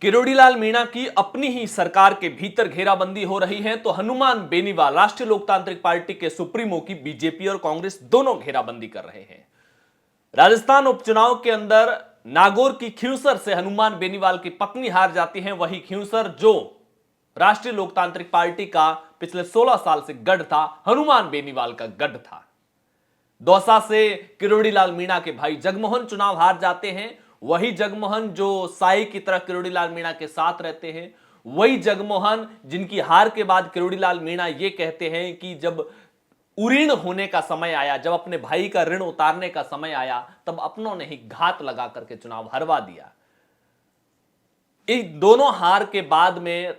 किरोड़ीलाल मीणा की अपनी ही सरकार के भीतर घेराबंदी हो रही है तो हनुमान बेनीवाल राष्ट्रीय लोकतांत्रिक पार्टी के सुप्रीमो की बीजेपी और कांग्रेस दोनों घेराबंदी कर रहे हैं। राजस्थान उपचुनाव के अंदर नागौर की खींवसर से हनुमान बेनीवाल की पत्नी हार जाती हैं। वही खींवसर जो राष्ट्रीय लोकतांत्रिक पार्टी का पिछले 16 साल से गढ़ था, हनुमान बेनीवाल का गढ़ था। दौसा से किरोड़ीलाल मीणा के भाई जगमोहन चुनाव हार जाते हैं। वही जगमोहन जो साई की तरह किरोड़ीलाल मीणा के साथ रहते हैं, वही जगमोहन जिनकी हार के बाद किरोड़ीलाल मीणा ये कहते हैं कि जब उऋण होने का समय आया, जब अपने भाई का ऋण उतारने का समय आया, तब अपनों ने ही घात लगा करके चुनाव हरवा दिया। इन दोनों हार के बाद में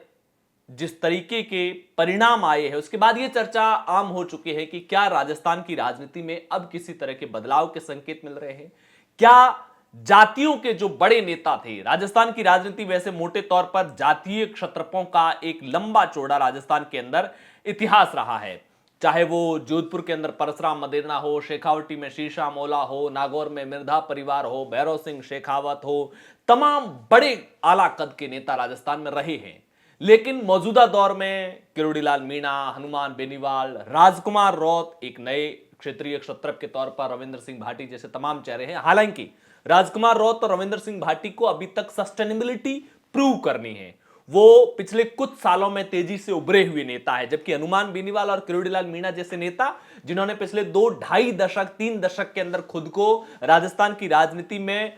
जिस तरीके के परिणाम आए हैं, उसके बाद यह चर्चा आम हो चुकी है कि क्या राजस्थान की राजनीति में अब किसी तरह के बदलाव के संकेत मिल रहे हैं। क्या जातियों के जो बड़े नेता थे, राजस्थान की राजनीति वैसे मोटे तौर पर जातीय क्षत्रपों का एक लंबा चौड़ा राजस्थान के अंदर इतिहास रहा है। चाहे वो जोधपुर के अंदर परसराम मदेरणा हो, शेखावटी में शीशा मोला हो, नागौर में मिर्धा परिवार हो, भैरव सिंह शेखावत हो, तमाम बड़े आला कद के नेता राजस्थान में रहे हैं। लेकिन मौजूदा दौर में किरोड़ीलाल मीणा, हनुमान बेनीवाल, राजकुमार रौत एक नए क्षेत्रीय क्षत्रप के तौर पर, रविंद्र सिंह भाटी जैसे तमाम चेहरे हैं। हालांकि राजकुमार रौत और रविंद्र सिंह भाटी को अभी तक सस्टेनेबिलिटी प्रूव करनी है। वो पिछले कुछ सालों में तेजी से उभरे हुए नेता है, जबकि हनुमान बेनीवाल और किरोड़ीलाल मीणा जैसे नेता जिन्होंने पिछले 2-2.5 दशक 3 दशक के अंदर खुद को राजस्थान की राजनीति में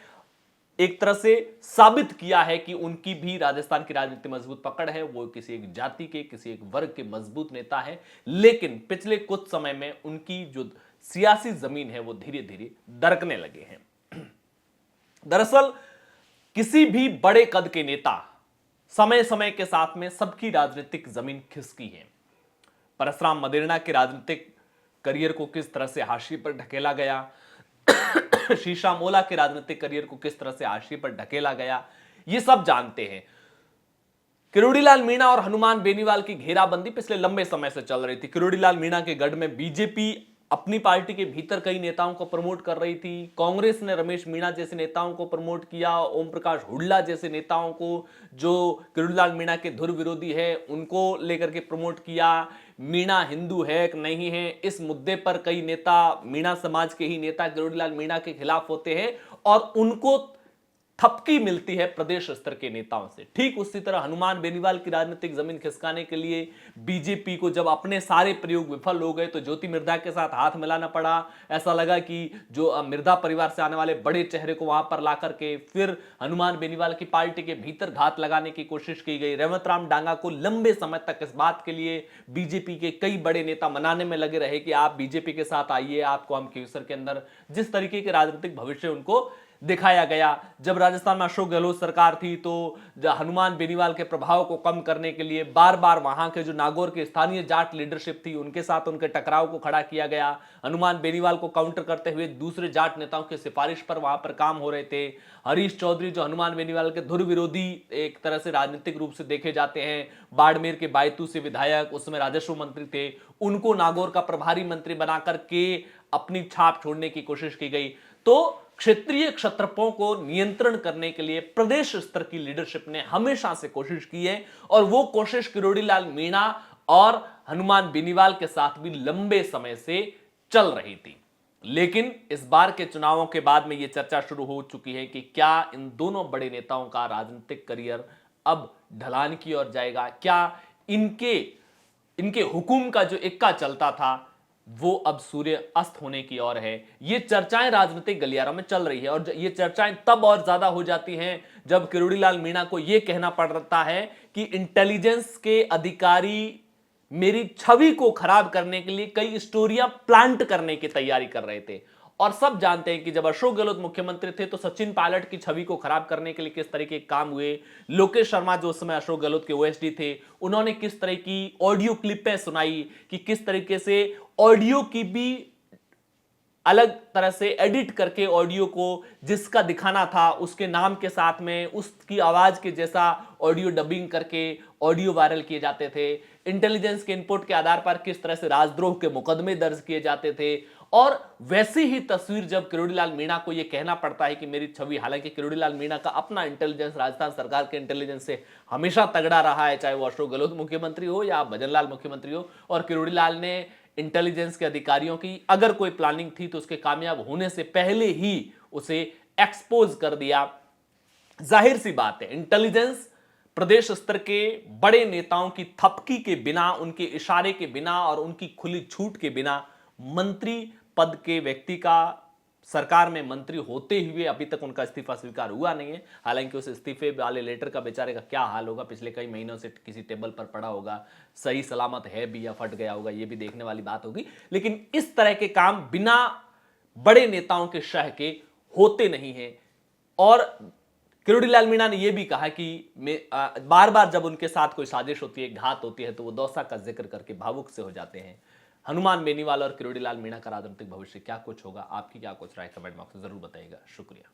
एक तरह से साबित किया है कि उनकी भी राजस्थान की राजनीति मजबूत पकड़ है, वो किसी एक जाति के, किसी एक वर्ग के मजबूत नेता है। लेकिन पिछले कुछ समय में उनकी जो सियासी जमीन है वो धीरे धीरे दरकने लगे हैं। दरअसल किसी भी बड़े कद के नेता समय समय के साथ में सबकी राजनीतिक जमीन खिसकी है। परसराम मदेरणा के राजनीतिक करियर को किस तरह से हाशिए पर ढकेला गया, शीशा मोला के राजनीतिक करियर को किस तरह से हाशिए पर ढकेला गया, ये सब जानते हैं। किरोड़ीलाल मीणा और हनुमान बेनीवाल की घेराबंदी पिछले लंबे समय से चल रही थी। किरोड़ीलाल मीणा के गढ़ में बीजेपी अपनी पार्टी के भीतर कई नेताओं को प्रमोट कर रही थी। कांग्रेस ने रमेश मीणा जैसे नेताओं को प्रमोट किया, ओम प्रकाश हुड्डा जैसे नेताओं को जो किरोड़ीलाल मीणा के धुर विरोधी है उनको लेकर के प्रमोट किया। मीणा हिंदू है कि नहीं है, इस मुद्दे पर कई नेता, मीणा समाज के ही नेता किरोड़ीलाल मीणा के खिलाफ होते हैं और उनको थपकी मिलती है प्रदेश स्तर के नेताओं से। ठीक उसी तरह हनुमान बेनीवाल की राजनीतिक जमीन खिसकाने के लिए बीजेपी को जब अपने सारे प्रयोग विफल हो गए तो ज्योति मिर्धा के साथ हाथ मिलाना पड़ा। ऐसा लगा कि जो मिर्धा परिवार से आने वाले बड़े चेहरे को वहां पर ला करके फिर हनुमान बेनीवाल की पार्टी के भीतर घात लगाने की कोशिश की गई। रेवत राम डांगा को लंबे समय तक इस बात के लिए बीजेपी के कई बड़े नेता मनाने में लगे रहे कि आप बीजेपी के साथ आइए, आपको हम खींवसर के अंदर जिस तरीके के राजनीतिक भविष्य उनको दिखाया गया। जब राजस्थान में अशोक गहलोत सरकार थी तो हनुमान बेनीवाल के प्रभाव को कम करने के लिए बार बार वहां के जो नागौर के स्थानीय जाट लीडरशिप थी उनके साथ उनके टकराव को खड़ा किया गया। हनुमान बेनीवाल को काउंटर करते हुए दूसरे जाट नेताओं की सिफारिश पर वहां पर काम हो रहे थे। हरीश चौधरी जो हनुमान बेनीवाल के धुर विरोधी एक तरह से राजनीतिक रूप से देखे जाते हैं, बाड़मेर के बायतू से विधायक, उसमें राजस्व मंत्री थे, उनको नागौर का प्रभारी मंत्री बनाकर के अपनी छाप छोड़ने की कोशिश की गई। तो क्षेत्रीय क्षत्रपों को नियंत्रण करने के लिए प्रदेश स्तर की लीडरशिप ने हमेशा से कोशिश की है और वो कोशिश किरोड़ीलाल मीणा और हनुमान बेनीवाल के साथ भी लंबे समय से चल रही थी। लेकिन इस बार के चुनावों के बाद में यह चर्चा शुरू हो चुकी है कि क्या इन दोनों बड़े नेताओं का राजनीतिक करियर अब ढलान की ओर जाएगा, क्या इनके हुकुम का जो इक्का चलता था वो अब सूर्य अस्त होने की ओर है। ये चर्चाएं राजनीतिक गलियारों में चल रही है और ये चर्चाएं तब और ज्यादा हो जाती हैं जब किरोड़ीलाल मीणा को यह कहना पड़ता है कि इंटेलिजेंस के अधिकारी मेरी छवि को खराब करने के लिए कई स्टोरियां प्लांट करने की तैयारी कर रहे थे। और सब जानते हैं कि जब अशोक गहलोत मुख्यमंत्री थे तो सचिन पायलट की छवि को खराब करने के लिए किस तरह के काम हुए। लोकेश शर्मा जो उस समय अशोक गहलोत के ओएसडी थे, उन्होंने किस तरह की ऑडियो क्लिपें सुनाई कि किस तरीके से ऑडियो की भी अलग तरह से एडिट करके ऑडियो को जिसका दिखाना था उसके नाम के साथ में उसकी आवाज के जैसा ऑडियो डबिंग करके ऑडियो वायरल किए जाते थे। इंटेलिजेंस के इनपुट के आधार पर किस तरह से राजद्रोह के मुकदमे दर्ज किए जाते थे और वैसी ही तस्वीर जब किरोड़ीलाल मीणा को यह कहना पड़ता है कि मेरी छवि, हालांकि किरोड़ीलाल मीणा का अपना इंटेलिजेंस राजस्थान सरकार के इंटेलिजेंस से हमेशा तगड़ा रहा है, चाहे वो अशोक गहलोत मुख्यमंत्री हो या भजनलाल मुख्यमंत्री हो। और किरोड़ीलाल ने इंटेलिजेंस के अधिकारियों की अगर कोई प्लानिंग थी तो उसके कामयाब होने से पहले ही उसे एक्सपोज कर दिया। जाहिर सी बात है, इंटेलिजेंस प्रदेश स्तर के बड़े नेताओं की थपकी के बिना, उनके इशारे के बिना और उनकी खुली छूट के बिना मंत्री पद के व्यक्ति का सरकार में मंत्री होते हुए अभी तक उनका इस्तीफा स्वीकार हुआ नहीं है। हालांकि उस इस्तीफे वाले लेटर का बेचारे का क्या हाल होगा, पिछले कई महीनों से किसी टेबल पर पड़ा होगा, सही सलामत है भी या फट गया होगा, यह भी देखने वाली बात होगी। लेकिन इस तरह के काम बिना बड़े नेताओं के शह के होते नहीं है। और किरोड़ीलाल मीणा ने यह भी कहा कि बार बार जब उनके साथ कोई साजिश होती है, घात होती है, तो वो दौसा का जिक्र करके भावुक से हो जाते हैं। हनुमान बेनीवाल और किरोड़ीलाल मीणा का राजनीतिक भविष्य क्या कुछ होगा, आपकी क्या कुछ राय, कमेंट बॉक्स में जरूर बताइएगा। शुक्रिया।